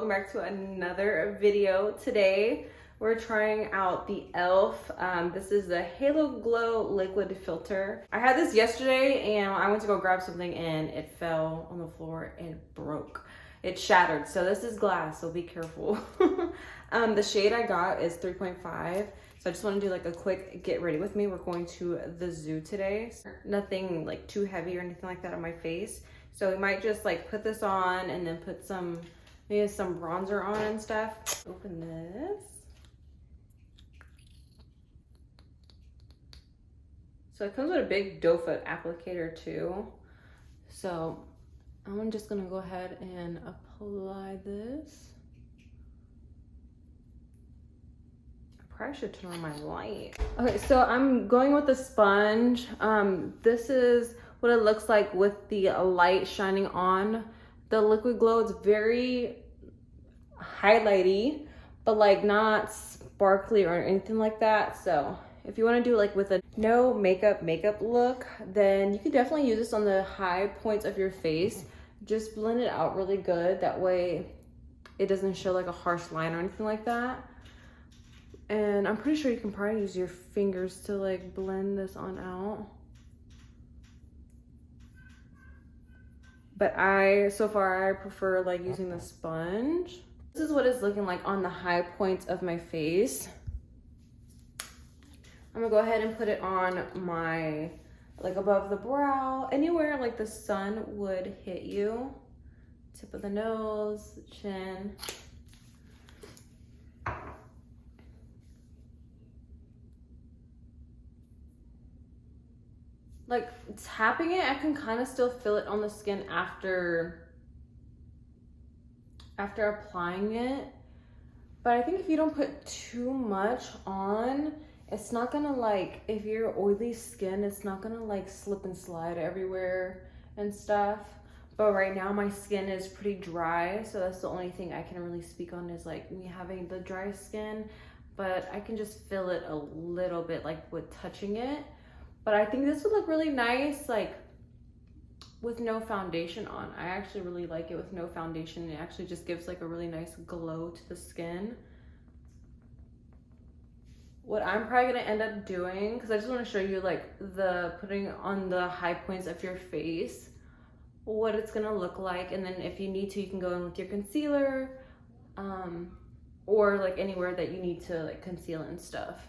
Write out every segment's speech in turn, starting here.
welcome back to another video. Today we're trying out the e.l.f. This is the Halo Glow liquid filter. I had this yesterday and I went to go grab something and it fell on the floor and broke. It shattered. So this is glass, so be careful. The shade I got is 3.5. So I just want to do like a quick get ready with me. We're going to the zoo today. Nothing like too heavy or anything like that on my face. So we might just like put this on and then put maybe some bronzer on and stuff. Open this. So it comes with a big doe foot applicator too. So I'm just gonna go ahead and apply this. I probably should turn on my light. Okay, so I'm going with the sponge. This is what it looks like with the light shining on the liquid glow. It's very highlighty, but like not sparkly or anything like that. So if you want to do like with a no makeup look, then you can definitely use this on the high points of your face. Just blend it out really good. That way it doesn't show like a harsh line or anything like that. And I'm pretty sure you can probably use your fingers to like blend this on out. But so far I prefer like using the sponge. This is what it's looking like on the high points of my face. I'm gonna go ahead and put it on my, like above the brow, anywhere like the sun would hit you. Tip of the nose, chin. Like tapping it, I can kind of still feel it on the skin after applying it. But I think if you don't put too much on, it's not gonna like, if you're oily skin, it's not gonna like slip and slide everywhere and stuff. But right now my skin is pretty dry, so that's the only thing I can really speak on is like me having the dry skin. But I can just feel it a little bit like with touching it. But I think this would look really nice like with no foundation on. I actually really like it with no foundation. It actually just gives like a really nice glow to the skin. What I'm probably gonna end up doing, because I just want to show you like putting on the high points of your face, what it's gonna look like. And then if you need to, you can go in with your concealer, or like anywhere that you need to like conceal and stuff.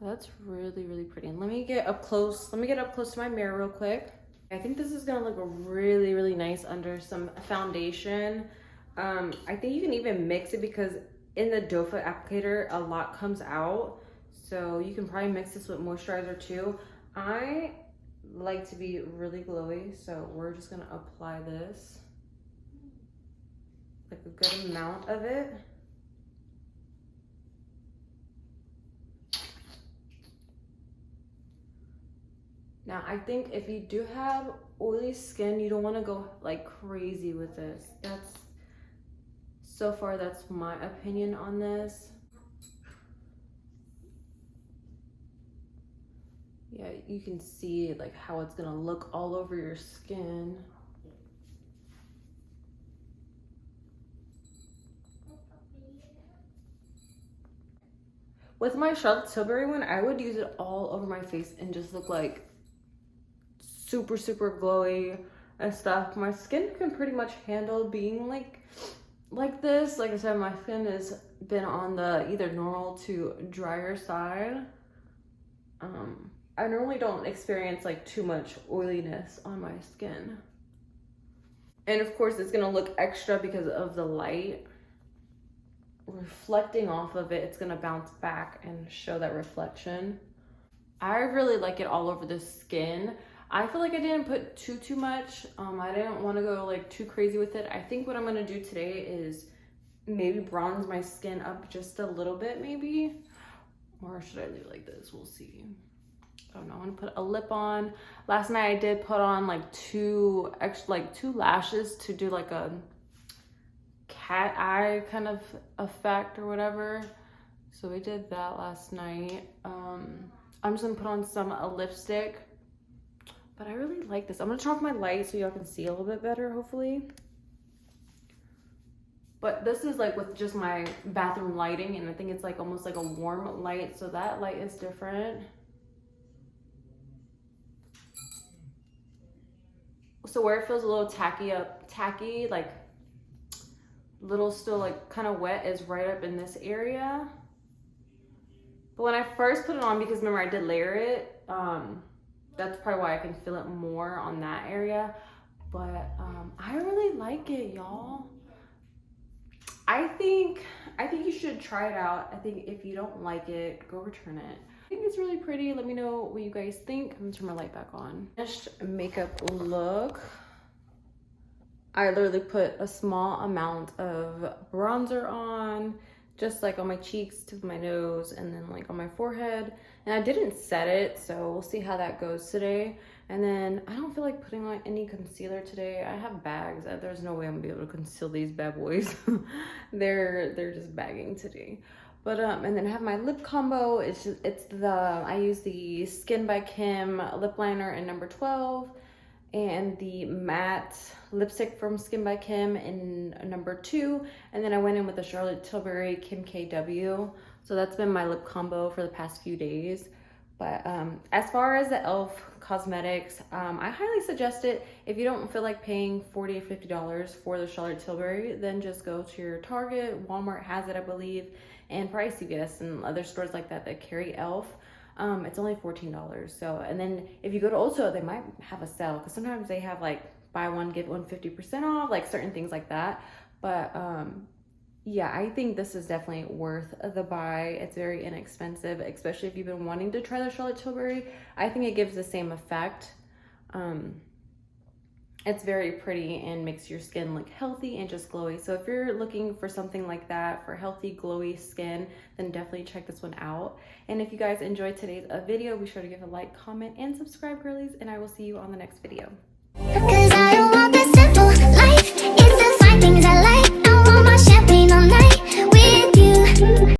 That's really, really pretty. And let me get up close to my mirror real quick. I think this is gonna look really, really nice under some foundation. I think you can even mix it because in the doe foot applicator, a lot comes out. So you can probably mix this with moisturizer too. I like to be really glowy, so we're just gonna apply this, like a good amount of it. Now, I think if you do have oily skin, you don't want to go like crazy with this. So far, that's my opinion on this. Yeah, you can see like how it's gonna look all over your skin. With my Charlotte Tilbury one, I would use it all over my face and just look like super, super glowy and stuff. My skin can pretty much handle being like this. Like I said, my skin has been on the either normal to drier side. I normally don't experience like too much oiliness on my skin. And of course it's gonna look extra because of the light reflecting off of it. It's gonna bounce back and show that reflection. I really like it all over the skin. I feel like I didn't put too much. I didn't want to go like too crazy with it. I think what I'm gonna do today is maybe bronze my skin up just a little bit, maybe. Or should I leave it like this? We'll see. I don't know. I'm gonna put a lip on. Last night I did put on like two lashes to do like a cat eye kind of effect or whatever. So we did that last night. I'm just gonna put on some lipstick. But I really like this. I'm gonna turn off my light so y'all can see a little bit better, hopefully. But this is like with just my bathroom lighting, and I think it's like almost like a warm light, so that light is different. So where it feels a little tacky, like little still like kind of wet, is right up in this area. But when I first put it on, because remember I did layer it, that's probably why I can feel it more on that area. But I really like it, y'all. I think you should try it out. I think if you don't like it, go return it. I think it's really pretty. Let me know what you guys think. I'm gonna turn my light back on. Finished makeup look. I literally put a small amount of bronzer on, just like on my cheeks, to my nose, and then like on my forehead. And I didn't set it, so we'll see how that goes today. And then I don't feel like putting on any concealer today. I have bags. There's no way I'm gonna be able to conceal these bad boys. they're just bagging today. But and then I have my lip combo. I use the Skin by Kim lip liner in number 12, and the matte lipstick from Skin by Kim in number 2, and then I went in with the Charlotte Tilbury Kim KW. So that's been my lip combo for the past few days. But as far as the e.l.f. cosmetics, I highly suggest it. If you don't feel like paying $40 or $50 for the Charlotte Tilbury, then just go to your Target. Walmart has it, I believe, and probably CVS and other stores like that that carry e.l.f. It's only $14. So, and then if you go to Ulta, they might have a sale, because sometimes they have like buy one get one 50% off, like certain things like that. But yeah, I think this is definitely worth the buy. It's very inexpensive, especially if you've been wanting to try the Charlotte Tilbury. I think it gives the same effect. It's very pretty and makes your skin look healthy and just glowy. So if you're looking for something like that for healthy, glowy skin, then definitely check this one out. And if you guys enjoyed today's video, be sure to give a like, comment, and subscribe, girlies, and I will see you on the next video. 'Cause I don't want this simple